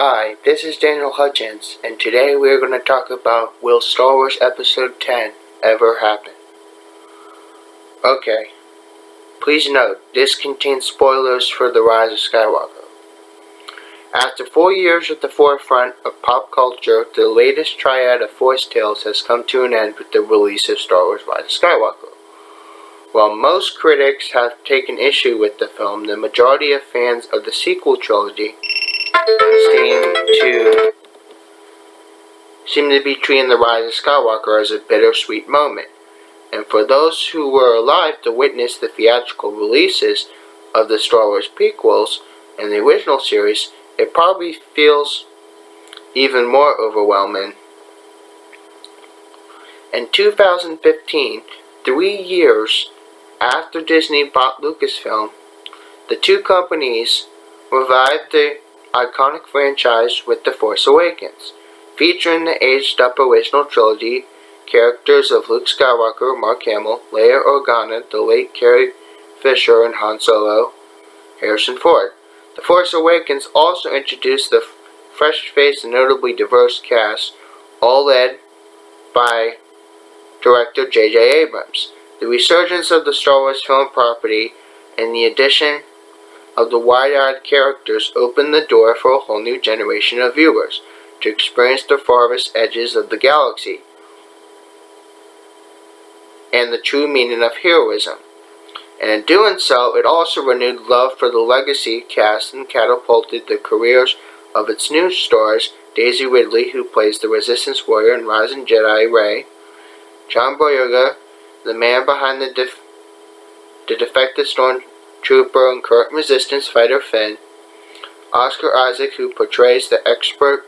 Hi, this is Daniel Hutchins, and today we are going to talk about Will Star Wars Episode 10 ever happen? Okay, please note, this contains spoilers for The Rise of Skywalker. After 4 years at the forefront of pop culture, the latest triad of Force tales has come to an end with the release of Star Wars Rise of Skywalker. While most critics have taken issue with the film, the majority of fans of the sequel trilogy seem to be treating The Rise of Skywalker as a bittersweet moment. And for those who were alive to witness the theatrical releases of the Star Wars prequels and the original series, it probably feels even more overwhelming. In 2015, 3 years after Disney bought Lucasfilm, the two companies revived the iconic franchise with The Force Awakens, featuring the aged-up original trilogy characters of Luke Skywalker, Mark Hamill, Leia Organa, the late Carrie Fisher, and Han Solo, Harrison Ford. The Force Awakens also introduced the fresh-faced and notably diverse cast, all led by director J.J. Abrams. The resurgence of the Star Wars film property and the addition of the wide-eyed characters opened the door for a whole new generation of viewers to experience the farthest edges of the galaxy and the true meaning of heroism. And in doing so, it also renewed love for the legacy cast and catapulted the careers of its new stars, Daisy Ridley, who plays the Resistance warrior in Rising Jedi Rey, John Boyega, the man behind the defective stormtrooper and current Resistance fighter Finn, Oscar Isaac, who portrays the expert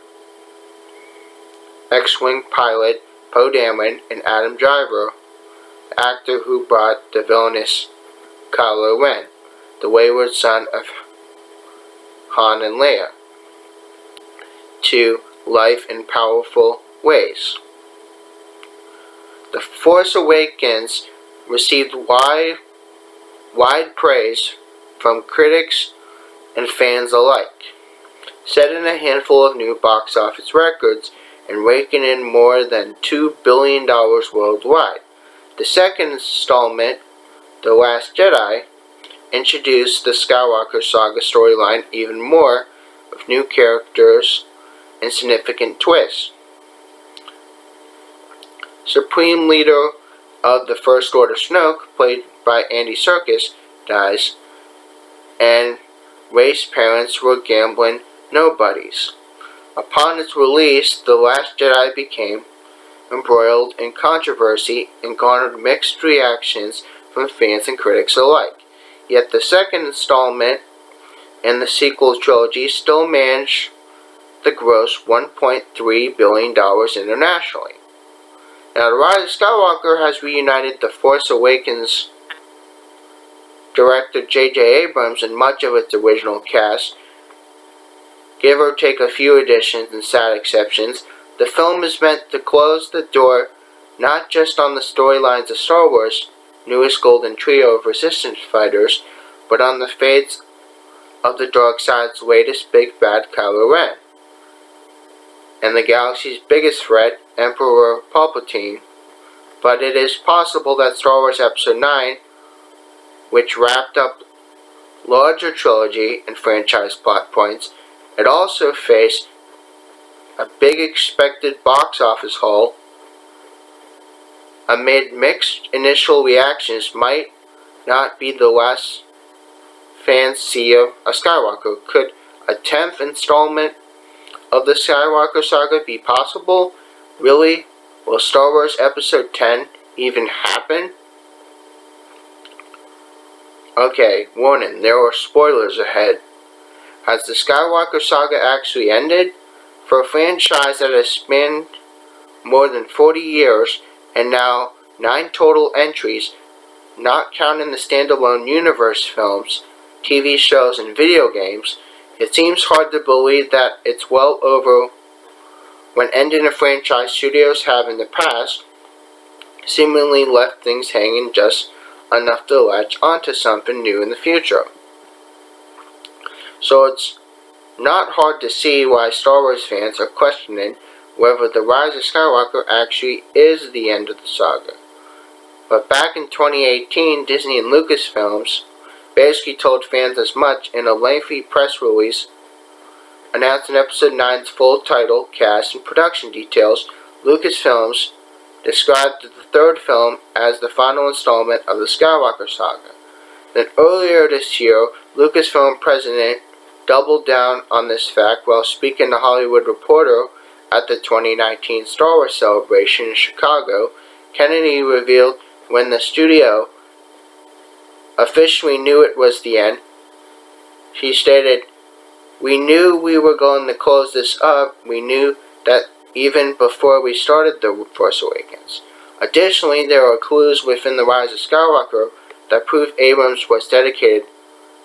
X-Wing pilot Poe Dameron, and Adam Driver, the actor who brought the villainous Kylo Ren, the wayward son of Han and Leia, to life in powerful ways. The Force Awakens received wide praise from critics and fans alike, setting a handful of new box office records and raking in more than $2 billion worldwide. The second installment, The Last Jedi, introduced the Skywalker saga storyline even more, with new characters and significant twists. Supreme Leader of the First Order Snoke, played by Andy Serkis, dies, and Rey's parents were gambling nobodies. Upon its release, The Last Jedi became embroiled in controversy and garnered mixed reactions from fans and critics alike. Yet the second installment in the sequel trilogy still managed to gross $1.3 billion internationally. Now, The Rise of Skywalker has reunited The Force Awakens director J.J. Abrams and much of its original cast. Give or take a few additions and sad exceptions, the film is meant to close the door not just on the storylines of Star Wars' newest golden trio of Resistance fighters, but on the fates of the dark side's latest big bad, Kylo Ren, and the galaxy's biggest threat, Emperor Palpatine. But it is possible that Star Wars Episode 9, which wrapped up larger trilogy and franchise plot points, it also faced a big expected box office haul. Amid mixed initial reactions, might not be the last fans see of a Skywalker. Could a 10th installment of the Skywalker saga be possible? Really? Will Star Wars Episode 10 even happen? Okay, warning, there are spoilers ahead. Has the Skywalker saga actually ended? For a franchise that has spanned more than 40 years and now 9 total entries, not counting the standalone universe films, TV shows, and video games, it seems hard to believe that it's well over when ending a franchise studios have in the past seemingly left things hanging just enough to latch onto something new in the future. So it's Not hard to see why Star Wars fans are questioning whether The Rise of Skywalker actually is the end of the saga. But back in 2018, Disney and Lucasfilms basically told fans as much in a lengthy press release announcing Episode 9's full title, cast, and production details. Lucasfilms described the third film as the final installment of the Skywalker saga. Then earlier this year, Lucasfilm president doubled down on this fact while speaking to Hollywood Reporter at the 2019 Star Wars celebration in Chicago. Kennedy revealed when the studio officially knew it was the end. She stated, "We knew we were going to close this up. We knew that even before we started The Force Awakens." Additionally, there are clues within The Rise of Skywalker that prove Abrams was dedicated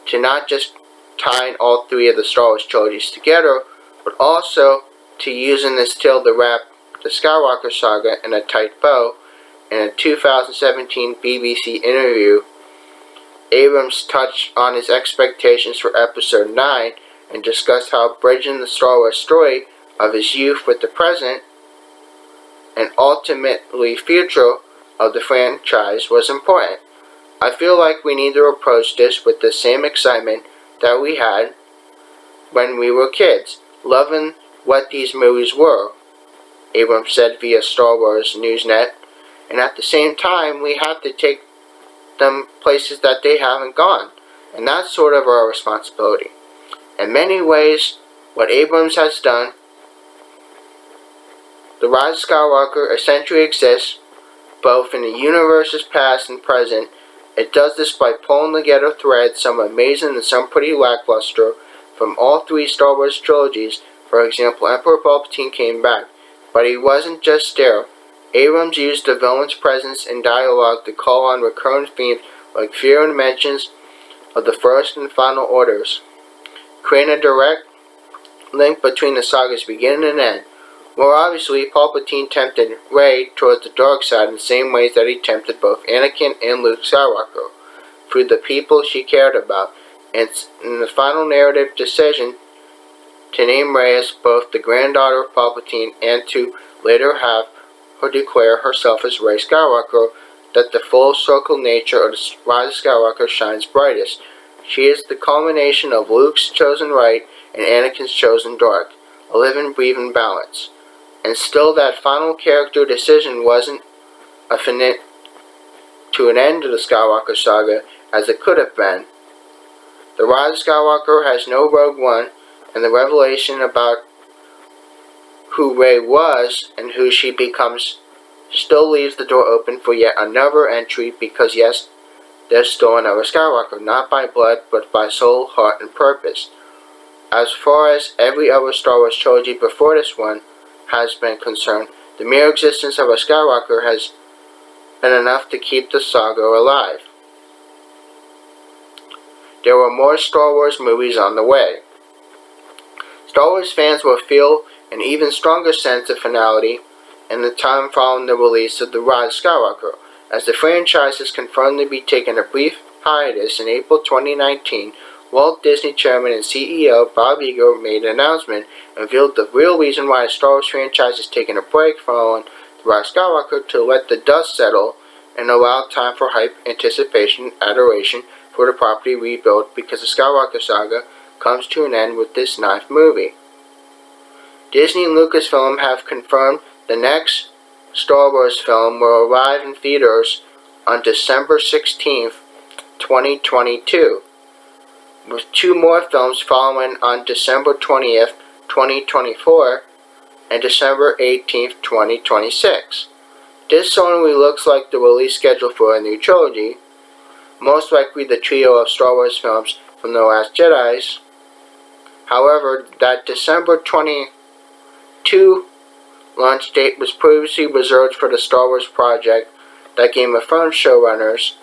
to not just tying all three of the Star Wars trilogies together, but also to using this tale to wrap the Skywalker saga in a tight bow. In a 2017 BBC interview, Abrams touched on his expectations for Episode 9 and discussed how bridging the Star Wars story of his youth with the present and ultimately future of the franchise was important. "I feel like we need to approach this with the same excitement that we had when we were kids, loving what these movies were," Abrams said via Star Wars Newsnet. "And at the same time, we have to take them places that they haven't gone, and that's sort of our responsibility." In many ways, what Abrams has done, The Rise of Skywalker essentially exists both in the universe's past and present. It does this by pulling together threads, some amazing and some pretty lackluster, from all three Star Wars trilogies. For example, Emperor Palpatine came back, but he wasn't just there. Abrams used the villain's presence in dialogue to call on recurrent themes like fear and mentions of the First and Final Orders, creating a direct link between the saga's beginning and end. More obviously, Palpatine tempted Rey towards the dark side in the same ways that he tempted both Anakin and Luke Skywalker, through the people she cared about, and in the final narrative decision to name Rey as both the granddaughter of Palpatine and to later have her declare herself as Rey Skywalker, that the full circle nature of the Rise of Skywalker shines brightest. She is the culmination of Luke's chosen light and Anakin's chosen dark, a living, breathing balance. And still that final character decision wasn't a finite to an end of the Skywalker saga as it could have been. The Rise of Skywalker has no Rogue One, and the revelation about who Rey was and who she becomes still leaves the door open for yet another entry, because yes, there's still another Skywalker, not by blood, but by soul, heart, and purpose. As far as every other Star Wars trilogy before this one has been concerned, the mere existence of a Skywalker has been enough to keep the saga alive. There were more Star Wars movies on the way. Star Wars fans will feel an even stronger sense of finality in the time following the release of The Rise of Skywalker, as the franchise is confirmed to be taking a brief hiatus in April 2019. Walt Disney Chairman and CEO Bob Iger made an announcement and revealed the real reason why the Star Wars franchise is taking a break following The Rise of Skywalker: to let the dust settle and allow time for hype, anticipation, adoration for the property rebuild, because the Skywalker saga comes to an end with this ninth movie. Disney and Lucasfilm have confirmed the next Star Wars film will arrive in theaters on December 16th, 2022. with two more films following on December 20th, 2024 and December 18th, 2026. This certainly looks like the release schedule for a new trilogy, most likely the trio of Star Wars films from The Last Jedi. However, that December 22 launch date was previously reserved for the Star Wars project that Game of Thrones showrunners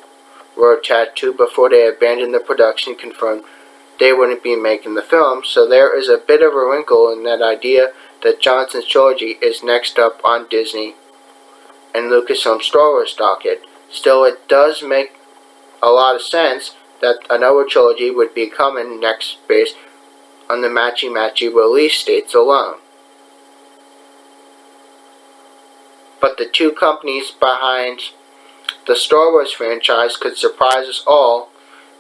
were attached to before they abandoned the production, confirmed they wouldn't be making the film, so there is a bit of a wrinkle in that idea that Johnson's trilogy is next up on Disney and Lucasfilm's Star Wars docket. Still, it does make a lot of sense that another trilogy would be coming next based on the matchy-matchy release dates alone. But the two companies behind the Star Wars franchise could surprise us all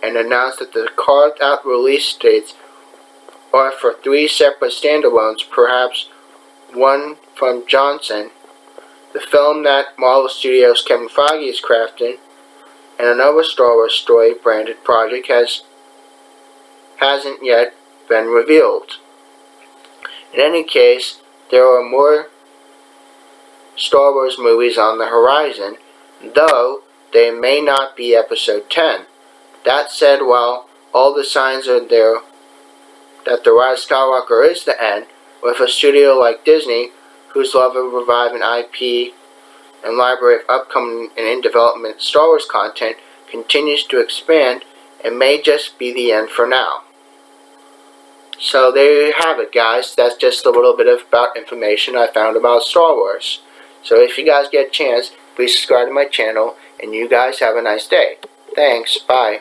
and announce that the carved-out release dates are for 3 separate standalones, perhaps one from Johnson, the film that Marvel Studios' Kevin Feige is crafting, and another Star Wars story branded project hasn't yet been revealed. In any case, there are more Star Wars movies on the horizon, though they may not be Episode 10. That said, while all the signs are there that The Rise of Skywalker is the end, with a studio like Disney, whose love of reviving IP and library of upcoming and in-development Star Wars content continues to expand, it may just be the end for now. So there you have it, guys. That's just a little bit about information I found about Star Wars. So if you guys get a chance, please subscribe to my channel, and you guys have a nice day. Thanks. Bye.